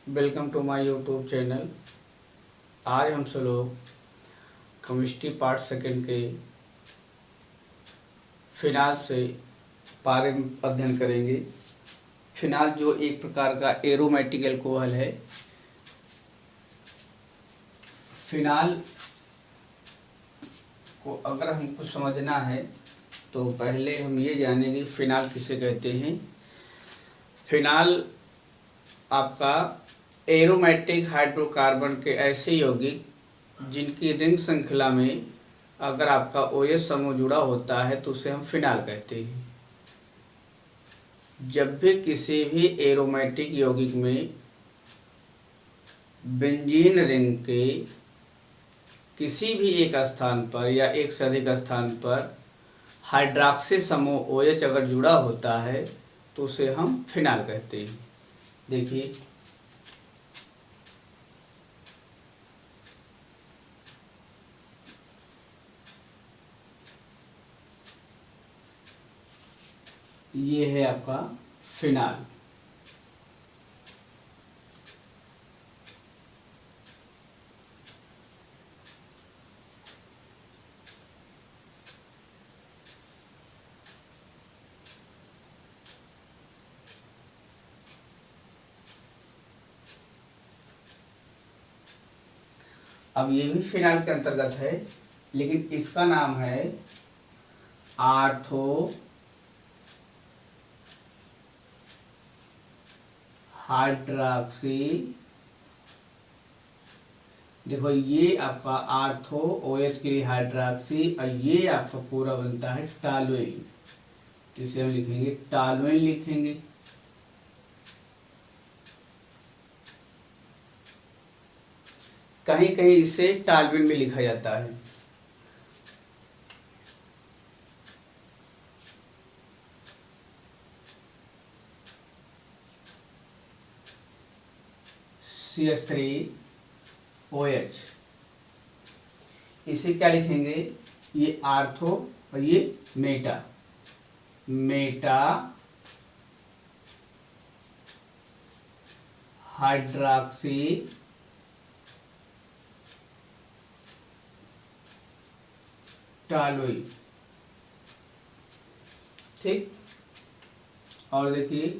Welcome to my YouTube channel. आज हम सब लोग केमिस्ट्री पार्ट सेकंड के फिनाल से बारे में अध्ययन करेंगे। फिनाल जो एक प्रकार का एरोमेटिक अल्कोहल है। फिनाल को अगर हमको समझना है तो पहले हम ये जानेंगे फिनाल किसे कहते हैं। फिनाल आपका एरोमेटिक हाइड्रोकार्बन के ऐसे यौगिक जिनकी रिंग श्रृंखला में अगर आपका OH समूह जुड़ा होता है तो उसे हम फिनाल कहते हैं। जब भी किसी भी एरोमेटिक यौगिक में बेंजीन रिंग के किसी भी एक स्थान पर या एक से अधिक स्थान पर हाइड्रॉक्सी समूह OH अगर जुड़ा होता है तो उसे हम फिनाल कहते हैं। देखिए, ये है आपका फिनाल। अब ये भी फिनाल के अंतर्गत है, लेकिन इसका नाम है आर्थो हाइड्रॉक्सी। देखो, ये आपका आर्थो OH के लिए हाइड्रॉक्सी और ये आपका पूरा बनता है टॉलुएन। इसे हम लिखेंगे टॉलुएन लिखेंगे। कहीं कहीं इसे टॉलुएन में लिखा जाता है। CH3OH। इसे क्या लिखेंगे? ये आर्थो और ये मेटा हाइड्रॉक्सी टॉलुएन। ठीक, और देखिए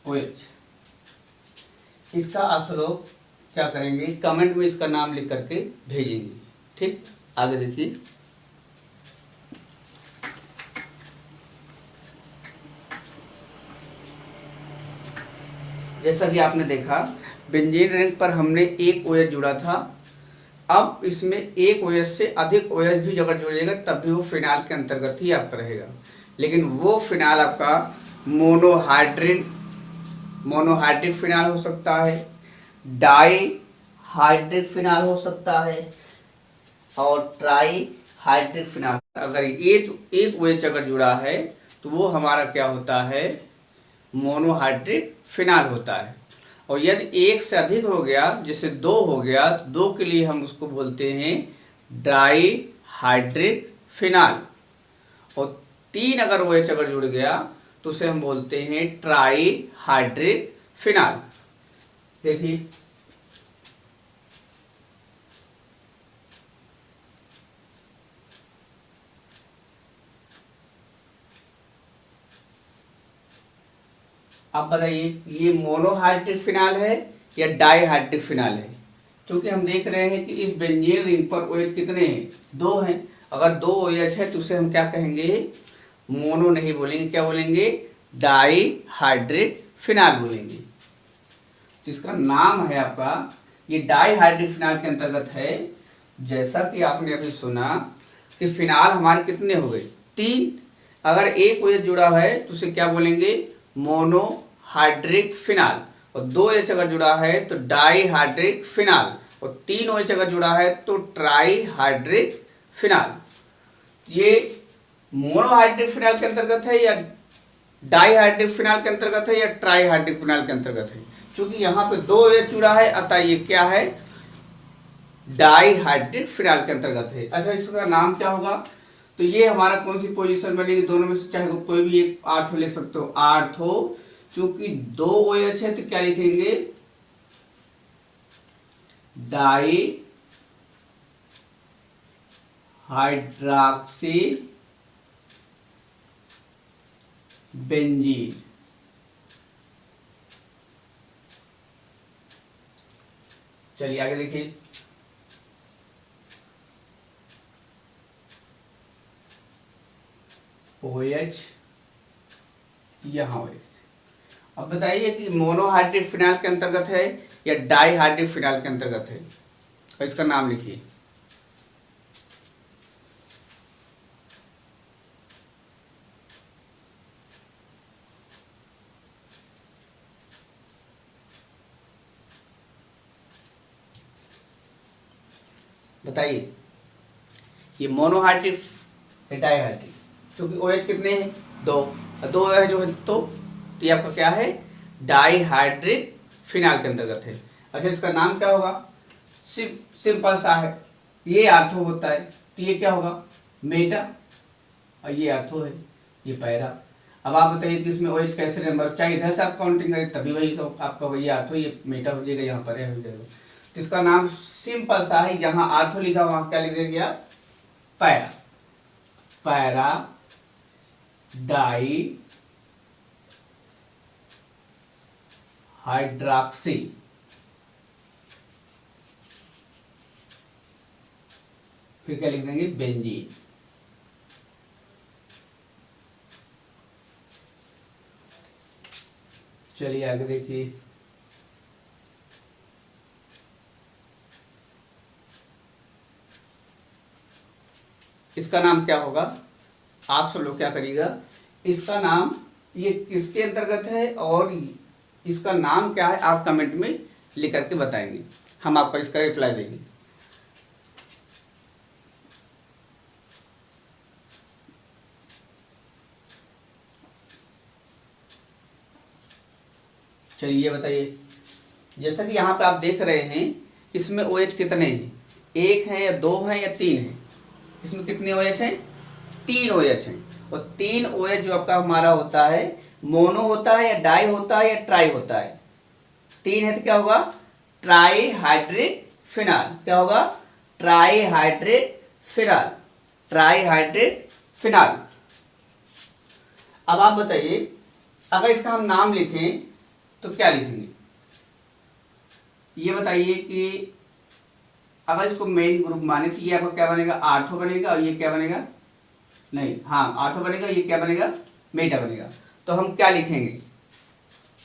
OH। इसका आप लोग क्या करेंगे, कमेंट में इसका नाम लिख करके भेजेंगे। ठीक, आगे देखिए। जैसा कि आपने देखा, बेंजीन रिंग पर हमने एक OH जुड़ा था। अब इसमें एक OH से अधिक OH भी अगर जुड़ेगा तब भी वो फिनाल के अंतर्गत ही आपका रहेगा। लेकिन वो फिनाल आपका मोनोहाइड्रिक फिनाल हो सकता है, डाई हाइड्रिक फिनाल हो सकता है और ट्राई हाइड्रिक फिनाल। अगर एक OH अगर जुड़ा है तो वो हमारा क्या होता है, मोनोहाइड्रिक फिनाल होता है। और यदि एक से अधिक हो गया, जैसे 2 हो गया, 2 के लिए हम उसको बोलते हैं डाई हाइड्रिक फिनाल। और 3 अगर OH अगर जुड़ गया तो उसे हम बोलते हैं ट्राई हाइड्रिक फिनाल। देखिए, अब बताइए ये मोनोहाइड्रिक फिनाल है या डाईहाइड्रिक फिनाल है? क्योंकि हम देख रहे हैं कि इस बेंजीन रिंग पर OH कितने हैं? 2 हैं। अगर 2 OH है तो उसे हम क्या कहेंगे, मोनो नहीं बोलेंगे, क्या बोलेंगे, डाईहाइड्रिक फिनाल बोलेंगे। तो इसका नाम है आपका, ये डाईहाइड्रिक फिनाल के अंतर्गत है। जैसा कि आपने अभी सुना कि फिनाल हमारे कितने हो गए, 3। अगर एक OH जुड़ा है तो उसे क्या बोलेंगे, मोनोहाइड्रिक फिनाल। और 2 OH अगर जुड़ा है तो डाईहाइड्रिक फिनाल। और 3 OH अगर जुड़ा है तो ट्राईहाइड्रिक फिनाल। ये मोनोहाइड्रिक फिनाल के अंतर्गत है या डाईहाइड्रिक फिनाल के अंतर्गत है या ट्राईहाइड्रिक फिनाल के अंतर्गत है? क्योंकि यहाँ पे 2 OH जुड़ा है, अतः ये क्या है, डाईहाइड्रिक फिनाल के अंतर्गत है। अच्छा, इसका नाम क्या होगा? तो ये हमारा कौन सी पोजीशन बनेगी, दोनों में से चाहे कोई भी एक आर्थो ले सकते हो, आर्थो। चूंकि 2 OH है तो क्या लिखेंगे, डाई हाइड्रॉक्सी बेंजीन। चलिए आगे देखिए, OH यहाँ OH। अब बताइए कि मोनोहाइड्रिक फिनाइल के अंतर्गत है या डाईहाइड्रिक फिनाइल के अंतर्गत है, और इसका नाम लिखिए। बताइए ये मोनोहाइड्रिक है डाईहाइड्रिक, क्योंकि OH कितने हैं, 2 है जो है, तो ये आपका क्या है, डाईहाइड्रिक फिनाइल के अंतर्गत है। अच्छा इसका नाम क्या होगा, सिंपल सा है, ये आर्थो होता है तो ये क्या होगा, मेटा, और ये आर्थो है, ये पैरा। अब आप बताइए कि इसमें OH कैसे नंबर, चाहे इधर से आप काउंटिंग करें तभी वही तो आपका वही आर्थो, ये मेटा हो जाएगा, यहाँ पर हो जाएगा। तो इसका नाम सिंपल सा है, जहाँ आर्थो लिखा वहाँ क्या लिख देंगे आप, पैरा, पैरा डाई हाइड्रॉक्सी, फिर क्या लिख देंगे, बेंजीन। चलिए आगे देखिए, इसका नाम क्या होगा, आप सब लोग क्या करिएगा, इसका नाम ये किसके अंतर्गत है और इसका नाम क्या है, आप कमेंट में लिख करके बताएंगे, हम आपको इसका रिप्लाई देंगे। चलिए ये बताइए, जैसा कि यहाँ पे आप देख रहे हैं इसमें OH कितने हैं, 1 है या 2 है या 3 है, इसमें कितने OH हैं, 3 OH हैं। और 3 OH जो आपका हमारा होता है, मोनो होता है या डाई होता है या ट्राई होता है, 3 है तो क्या होगा, ट्राईहाइड्रिक फिनाइल, क्या होगा, ट्राईहाइड्रिक फिनाइल, ट्राईहाइड्रिक फिनाइल। अब आप बताइए अगर इसका हम नाम लिखें तो क्या लिखेंगे, ये बताइए कि अगर इसको मेन ग्रुप माने तो ये आपका क्या बनेगा, आर्थो बनेगा, और ये क्या बनेगा, नहीं हाँ आर्थो बनेगा, ये क्या बनेगा, मेटा बनेगा। तो हम क्या लिखेंगे,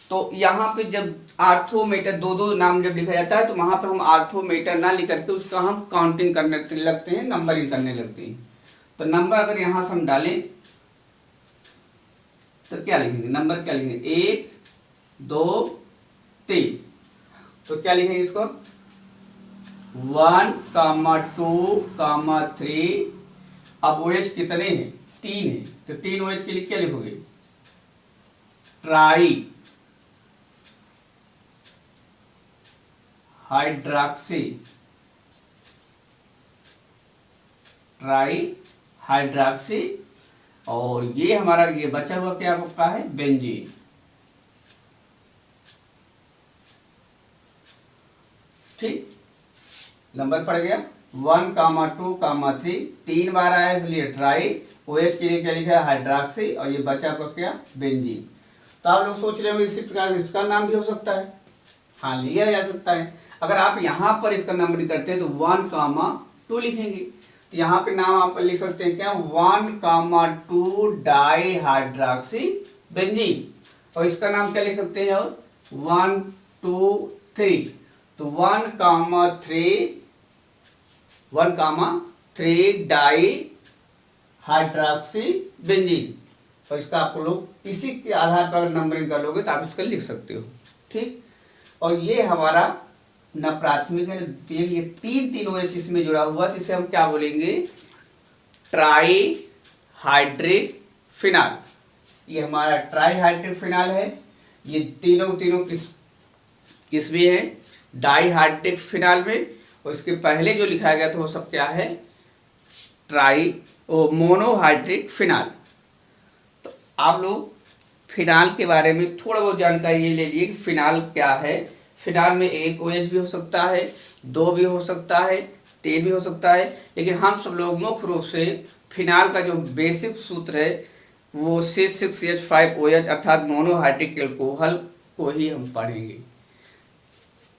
तो यहाँ पे जब आर्थो मेटा दो नाम जब लिखा जाता है तो वहाँ पे हम आर्थो मेटा ना लिख करके उसका हम काउंटिंग करने लगते हैं, नंबरिंग करने लगते हैं। तो नंबर अगर यहाँ से हम डालें तो क्या लिखेंगे, नंबर क्या लिखेंगे, 1 2 3, तो क्या लिखेंगे इसको, 1, 2, 3। अब OH कितने हैं, 3 है, तो 3 OH के लिए क्या लिखोगे, ट्राई हाइड्रॉक्सी, ट्राई हाइड्रॉक्सी, और ये हमारा ये बचा हुआ क्या आपका है, बेंजीन। ठीक, नंबर पड़ गया 1, 2, 3, 3 बार आया इसलिए ट्राई, OH के लिए क्या लिखा है, हाइड्रॉक्सी, और ये बचा आपका क्या, बेंजीन। तो आप लोग सोच रहे होंगे इसी प्रकार इसका नाम भी हो सकता है, हाँ लिया जा सकता है। अगर आप यहाँ पर इसका नंबरिंग करते हैं तो 1, 2 लिखेंगे, तो यहाँ पे नाम आप लिख सकते हैं क्या, 1, 2 डाई हाइड्रॉक्सी बेंजीन, और इसका नाम क्या लिख सकते हैं, और 1, 2, 3, तो 1, 3 डाई हाइड्रॉक्सी बेंजीन, और इसका आप लोग इसी के आधार पर नंबरिंग कर लोगे तो आप इसका लिख सकते हो। ठीक, और ये हमारा न प्राथमिक है, ये 3 OH इसमें जुड़ा हुआ, तो इसे हम क्या बोलेंगे, ट्राईहाइड्रिक फिनाइल। ये हमारा ट्राईहाइड्रिक फिनाइल है, ये तीनों किस में है, डाईहाइड्रिक फिनाइल में, और इसके पहले जो लिखा गया था वो सब क्या है, ट्राईहाइड्रिक वो मोनोहाइड्रिक फिनाल। तो आप लोग फिनाल के बारे में थोड़ा बहुत जानकारी ये ले लिए कि फिनाल क्या है। फिनाल में एक OH भी हो सकता है, 2 भी हो सकता है, 3 भी हो सकता है, लेकिन हम सब लोग मुख्य रूप से फिनाल का जो बेसिक सूत्र है वो C6H5OH अर्थात मोनोहाइड्रिक एल्कोहल को ही हम पढ़ेंगे।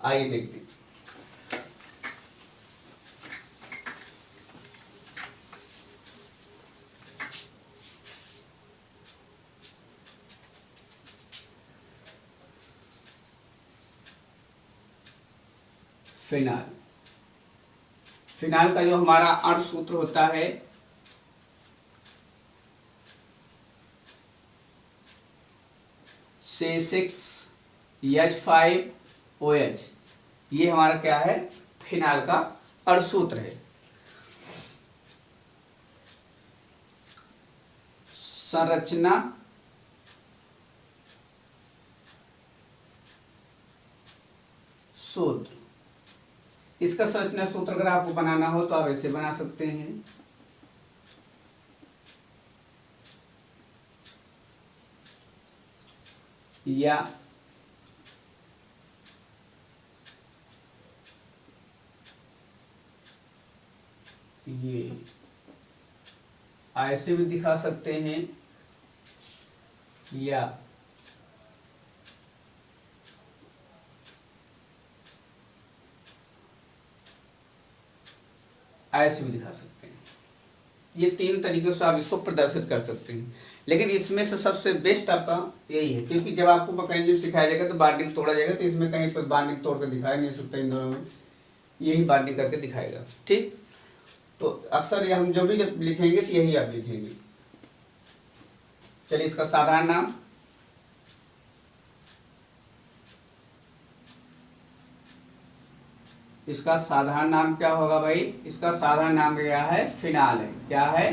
आइए देखते हैं। फिनाल, फिनाल का जो हमारा अणु सूत्र होता है C6H5OH, ये हमारा क्या है, फिनाल का अणु सूत्र है। संरचना सूत्र, इसका संरचना सूत्र अगर आपको बनाना हो तो आप ऐसे बना सकते हैं। या ये ऐसे भी दिखा सकते हैं, या ऐसे भी दिखा सकते हैं। ये 3 तरीकों से आप इसको प्रदर्शित कर सकते हैं, लेकिन इसमें से सबसे बेस्ट आपका यही है, क्योंकि जब आपको मैकेनिज्म सिखाया जाएगा तो बाइंडिंग तोड़ा जाएगा, तो इसमें कहीं पर बाइंडिंग तोड़ कर दिखाया नहीं सकता, इन दोनों में यही बाइंडिंग करके दिखाएगा। ठीक, तो अक्सर हम जो भी जब लिखेंगे तो यही आप लिखेंगे। चलिए, इसका साधारण नाम, इसका साधारण नाम क्या होगा भाई? इसका साधारण नाम क्या है? फिनाल है। क्या है?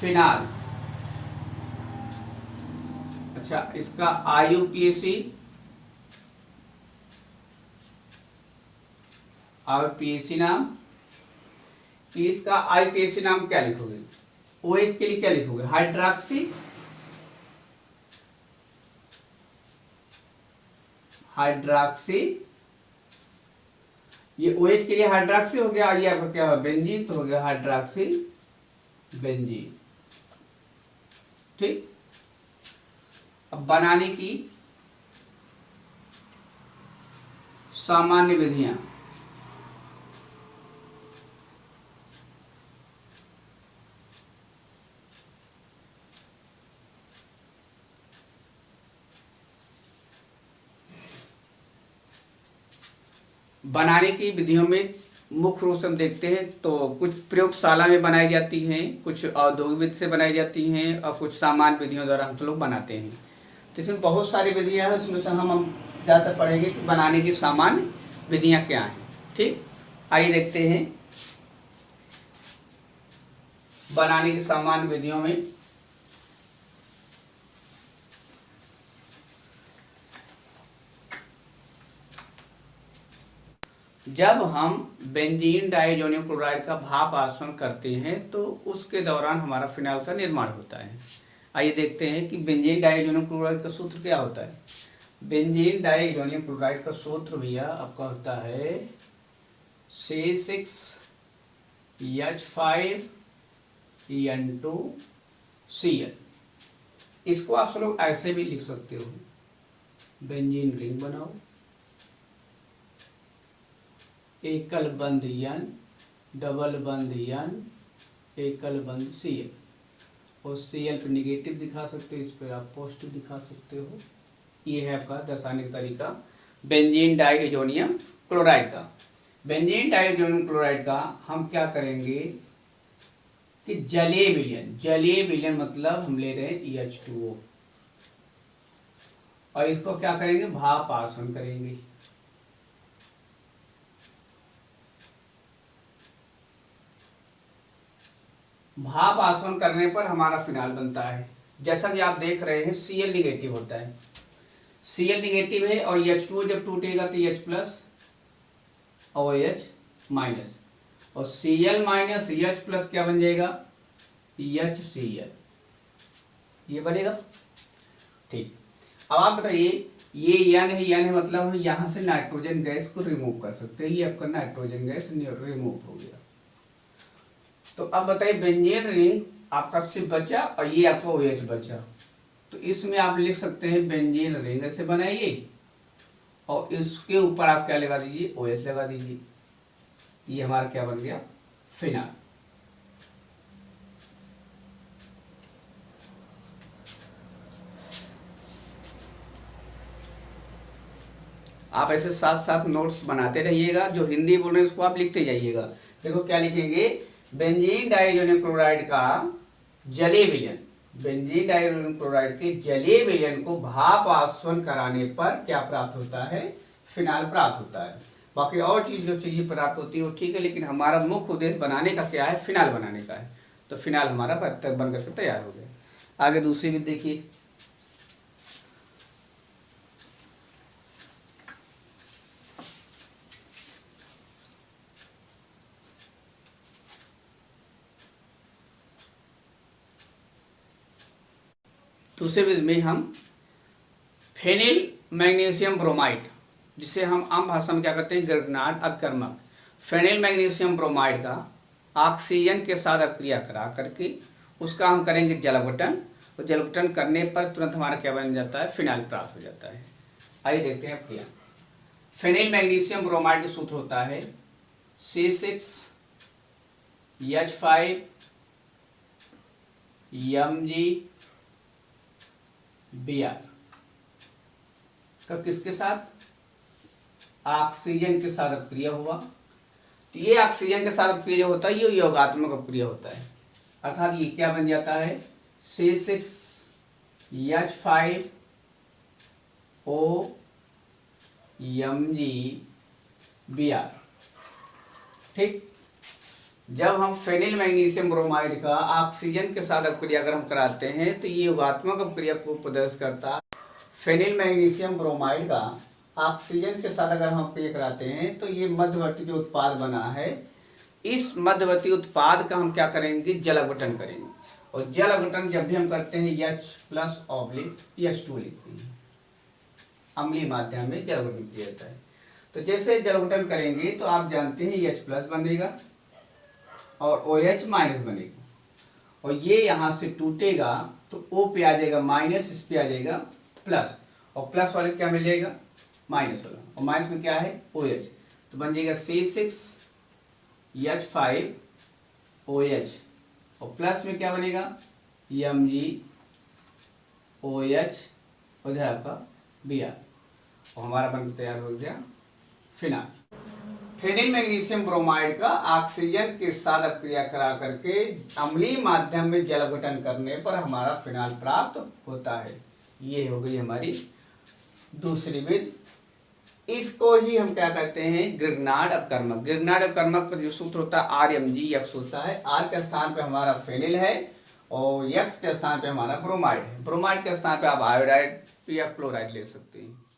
फिनाल। अच्छा, इसका IUPAC और PAC नाम, इसका IPAC नाम क्या लिखोगे? OH के लिए क्या लिखोगे? हाइड्रॉक्सी, हाइड्रॉक्सी, ये OH के लिए हाइड्रॉक्सी हो गया, ये आपका क्या है? बेंजीन, तो हो गया हाइड्रॉक्सी बेंजीन। ठीक, अब बनाने की सामान्य विधियां, बनाने की विधियों में मुख्य रूप से हम देखते हैं तो कुछ प्रयोगशाला में बनाई जाती हैं, कुछ औद्योगिक विधि से बनाई जाती हैं, और कुछ सामान्य विधियों द्वारा हम लोग बनाते हैं। तो इसमें बहुत सारी विधियां हैं, उसमें से हम ज़्यादातर पढ़ेंगे कि बनाने की सामान्य विधियां क्या हैं। ठीक, आइए देखते हैं बनाने की सामान्य विधियों में। जब हम बेंजीन डाइज़ोनियम क्लोराइड का भाप आसवन करते हैं तो उसके दौरान हमारा फिनाल का निर्माण होता है। आइए देखते हैं कि बेंजीन डाइज़ोनियम क्लोराइड का सूत्र क्या होता है। बेंजीन डाइज़ोनियम क्लोराइड का सूत्र भैया आपका होता है C6H5N2Cl। इसको आप सब लोग ऐसे भी लिख सकते हो, बेंजीन रिंग बनाओ, एकल बंध N, डबल बंध N, एकल बंध Cl, और Cl पे निगेटिव दिखा सकते हो, इस पर आप पॉजिटिव दिखा सकते हो। ये है आपका दर्शाने का तरीका बेंजीन डाइज़ोनियम क्लोराइड का। बेंजीन डाइज़ोनियम क्लोराइड का हम क्या करेंगे कि जलीय विलयन, जलीय विलयन मतलब हम ले रहे हैं H2O, और इसको क्या करेंगे? भाप आसवन करेंगे। भाप आसवन करने पर हमारा फिनाल बनता है। जैसा कि आप देख रहे हैं Cl निगेटिव होता है, Cl निगेटिव है, और H2O जब टूटेगा तो H प्लस OH माइनस, और Cl माइनस H प्लस क्या बन जाएगा? HCl, ये बनेगा। ठीक, अब आप बताइए, ये N है मतलब हम यहाँ से नाइट्रोजन गैस को रिमूव कर सकते हैं, ये आपका नाइट्रोजन गैस रिमूव हो गया। तो अब बताइए बेंजीन रिंग आपका सिर्फ बचा और ये आपका OH बचा, तो इसमें आप लिख सकते हैं बेंजीन रिंग ऐसे बनाइए और इसके ऊपर आप क्या लगा दीजिए, OH लगा दीजिए। ये हमारा क्या बन गया, फिनाल। आप ऐसे साथ साथ नोट्स बनाते रहिएगा, जो हिंदी बोल रहे हैं उसको आप लिखते जाइएगा। देखो क्या लिखेंगे, बेंजीन डाइज़ोनियम क्लोराइड का जलीय विलयन, बेंजीन डाइज़ोनियम क्लोराइड के जलीय विलयन को भाप आसवन कराने पर क्या प्राप्त होता है, फिनाल प्राप्त होता है। बाकी और चीज़ जो चीज़ें प्राप्त होती है वो ठीक है, लेकिन हमारा मुख्य उद्देश्य बनाने का क्या है, फिनाल बनाने का है। तो फिनाल हमारा बन करके तैयार हो गया। आगे दूसरी भी देखिए, दूसरे विधि में हम फेनिल मैग्नीशियम ब्रोमाइड, जिसे हम आम भाषा में क्या करते हैं, ग्रिग्नार्ड अपकर्मक, फेनिल मैग्नीशियम ब्रोमाइड का ऑक्सीजन के साथ अभिक्रिया करा करके उसका हम करेंगे जल अपघटन, और जल अपघटन करने पर तुरंत हमारा क्या बन जाता है, फिनाइल प्राप्त हो जाता है। आइए देखते हैं क्रिया। फेनिल मैग्नीशियम ब्रोमाइड का सूत्र होता है C6H5Mg कब किसके साथ, ऑक्सीजन के साथ अपक्रिया हुआ। तो ये ऑक्सीजन के साथ अपक्रिया होता है, ये योगात्मक अपक्रिया होता है, अर्थात ये क्या बन जाता है, C6H5OMgBr। ठीक, जब हम फेनिल मैग्नीशियम ब्रोमाइड का ऑक्सीजन के साथ अपक्रिया अगर हम कराते हैं तो ये योगात्मक अपक्रिया को प्रदर्शित करता है। फेनिल मैग्नीशियम ब्रोमाइड का ऑक्सीजन के साथ अगर हम अपक्रिया कराते हैं तो ये मध्यवर्ती जो उत्पाद बना है, इस मध्यवर्ती उत्पाद का हम क्या करेंगे, जल अपघटन करेंगे। और जल अपघटन जब भी हम करते हैं H+H2 लिखते हैं, अम्लीय माध्यम में जल अपघटन किया जाता है। तो जैसे जल अपघटन करेंगे तो आप जानते हैं H+ बनेगा और OH- बनेगा, और ये यहाँ से टूटेगा तो O पे आ जाएगा माइनस, इस पे आ जाएगा प्लस, और प्लस वाले क्या मिल जाएगा, माइनस वाला, और माइनस में क्या है, OH, तो बन जाएगा C6H5OH, और प्लस में क्या बनेगा, MgOH, उधर आपका Br, और हमारा बनकर तैयार हो गया फिनाल। फेनिल मैग्नीशियम ब्रोमाइड का ऑक्सीजन के साथ अपक्रिया करा करके अम्लीय माध्यम में जल अपघटन करने पर हमारा फिनाल प्राप्त होता है। ये हो गई हमारी दूसरी विधि। इसको ही हम क्या कहते हैं, ग्रिग्नार्ड अपकर्मक। ग्रिग्नार्ड अपकर्मक का जो सूत्र होता है RMgX होता है। R के स्थान पे हमारा फेनिल है और X के स्थान पे हमारा ब्रोमाइड है। ब्रोमाइड के स्थान पे आप आयोडाइड या क्लोराइड ले सकते हैं।